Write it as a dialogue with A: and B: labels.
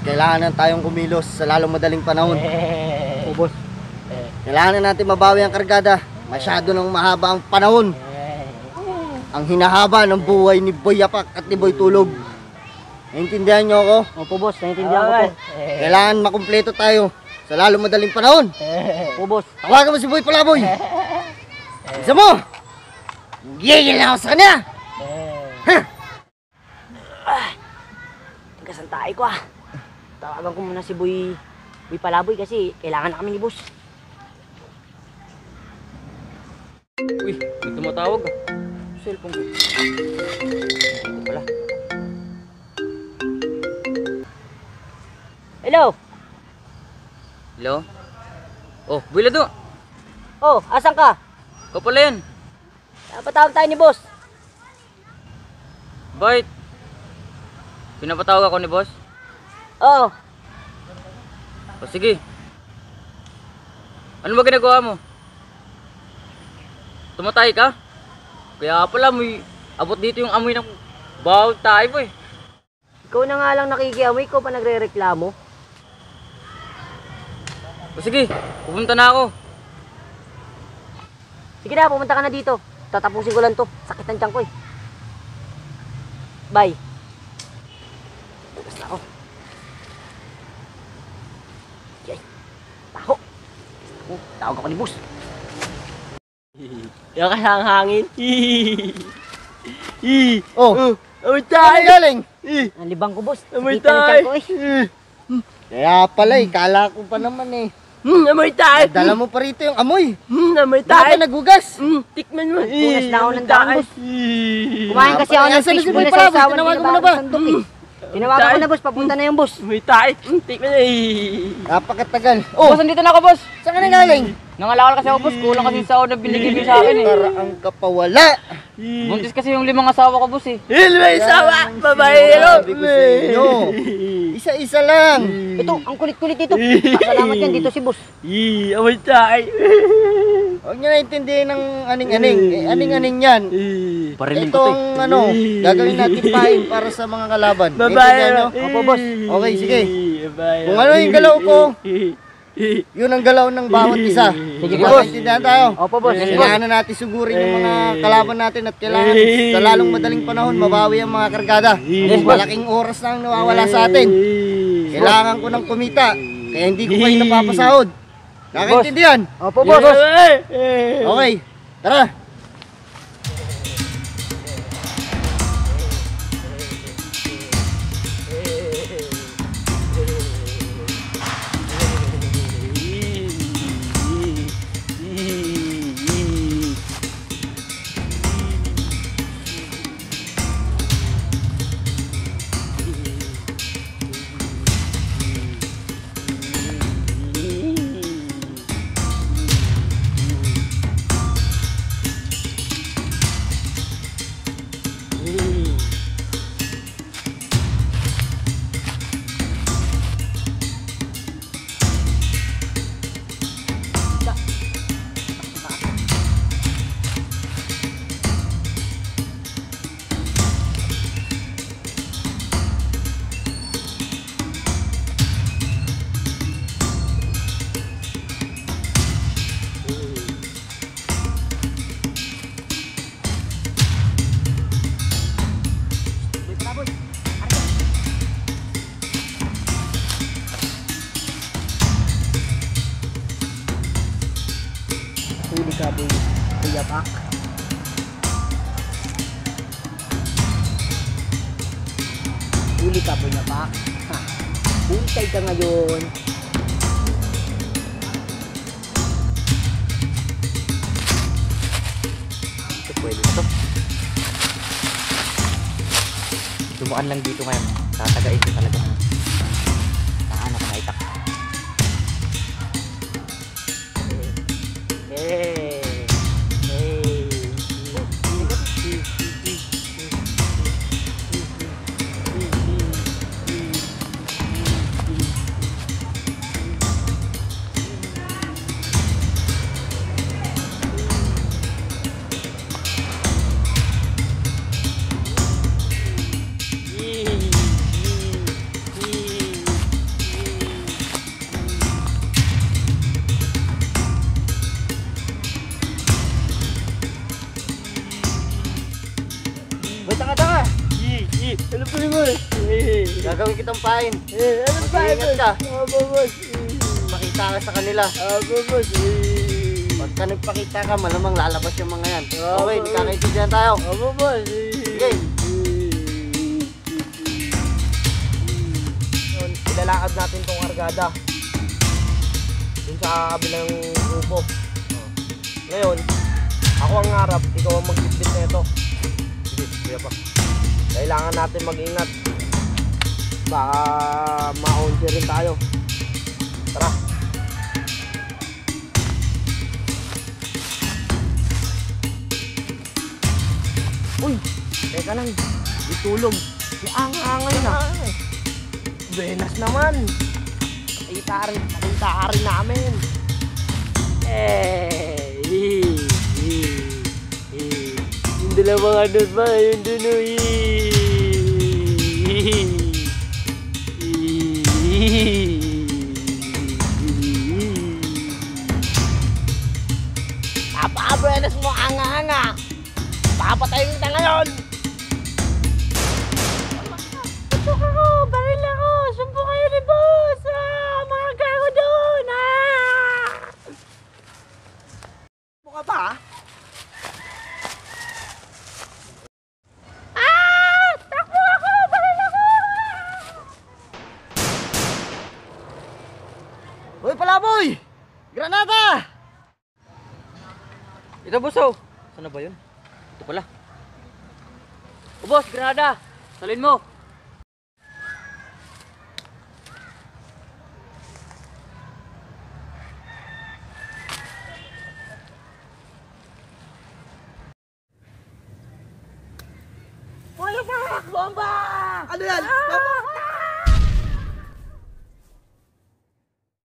A: kailangan na tayong kumilos sa lalong madaling panahon.
B: Boss.
A: Kailangan na natin mabawi ang kargada. Masyado nang mahaba ang panahon. Ang hinahaba ng buhay ni Boy Yapak at ni Boy Tulog. Naintindihan nyo ako?
B: Opo boss, naintindihan ko po.
A: Kailangan makumpleto tayo sa lalong madaling panahon.
B: Opo boss.
A: Tawagan mo si Boy Palaboy. Isa mo! Gigil na ako sa kanya!
B: Kasantay ko ah. Tawagan ko muna si Boy Palaboy kasi kailangan na kami ni boss.
C: Uy, may tumatawag ah. Cellphone ko. Ito pala.
B: Hello?
C: Hello? Oh, Boy Lado.
B: Oh, asan ka?
C: Ikaw pala yan.
B: Napatawag tayo ni boss.
C: Bakit? Pinapatawag ako ni boss?
B: Oo.
C: O sige. Ano ba ginagawa mo? Tumatay ka? Kaya pala may abot dito yung amoy ng bawal tayo boy.
B: Ikaw na nga lang nakikiamoy ko pa nagre-reklamo.
C: O sige, pupunta na ako.
B: Sige na, pumunta ka na dito. Tatapusin ko lang to. Sakit ng tiyan ko eh. Bye. Tugas na ako. Yay. Taho. Tawag ako ni boss. Yung kasang hangin.
A: Oh!
B: Amoy
A: Saan galing?
B: Ang libang ko boss.
A: Amoy
B: Sakit ng tiyan ko eh.
A: Kaya pala kala ko pa naman
B: Amoy tayo.
A: Dala mo pa rito yung amoy.
B: Amoy
A: Hindi ka nagugas.
B: Tikman mo. Punas na ako ng daan boss. Kumain kasi ako ng
A: Asan na si
B: fish
A: Boy
B: muna sa
A: Palaboy?
B: isawan.
A: Tinawagan mo na ba?
B: Tinawagan ko na boss. Papunta na yung boss.
D: May tayo. Tikman na
A: Napakatagal. Oh!
C: Boss, andito na ako boss.
A: Saan ka na galing?
C: Nangalakal kasi ako boss. Kulang kasi sa na binigay mo sa akin eh.
A: Parang kapawala.
C: Buntis kasi yung 5 asawa ko boss eh.
D: May sawa. Babae
A: Sabi ko sa inyo. Isa-isa lang.
B: Ito, ang kulit-kulit dito. Pasalamat yan dito si boss.
D: Amoy tayo.
A: Huwag nyo naintindihin ng aning-aning. Aning-aning yan.
C: Pariling ko to eh.
A: Itong gagawin natin pain para sa mga kalaban.
D: Babae.
A: Naintindihan nyo?
B: Opo, boss.
A: Okay, sige.
D: Babae.
A: Kung ano yung galaw ko, yun ang galaw ng bawat isa.
B: Sige,
A: Diba?
B: boss.
A: Naintindihan tayo.
B: Opo, boss.
A: Kailangan na natin sugurin yung mga kalaban natin at kailangan sa lalong madaling panahon mabawi ang mga kargada. Malaking oras na ang nawawala sa atin. Kailangan ko ng kumita, kaya hindi ko kayo napapasahod. Nakaintindihan?
B: Opo, boss.
A: Okay, tara.
B: Huli ka, Boy Yapak. Huli ka, Boy Yapak. Hintay ka ngayon.
C: Ito pwede ito. Dumaan lang dito ngayon. Tatagain ko talaga. Saan ako naitak?
A: Gagawin kitang pain.
D: Ano ba?
A: Mag-iingat ka.
D: Opo, boss.
A: Pakita ka sa kanila.
D: Opo, boss.
A: Pagka nagpakita ka, malamang lalabas yung mga yan.
D: Oo,
A: Okay,
D: boss.
A: nagkakaintindihan tayo.
D: Opo, boss.
A: Sige.
B: Yun, ilalakad natin tong kargada. Dun sa kabilang grupo. Ngayon, ako ang harap, ikaw ang mag-bitbit na ito. Sige, kuya pa. Kailangan natin mag-ingat. Baka ma-onti rin tayo. Tara. Uy, teka lang. Itulog. Ang-angay na. Buenas naman. Nakita rin namin.
D: Yung dalawang ano ba? Yung duno.
B: Napaka-buenas mo, anga-anga. Papatayin kita ngayon. Putok ako, baril ako. Sumpo kayo ni boss. Mga gago doon. Buka pa, takbo ako, baril ako.
A: Hoy, palaboy! Granada!
C: Ito, boss, oh. Saan na ba yun? Ito pala. O, boss, granada. Salin mo.
B: Wala pa! Bomba!
A: Ano yan?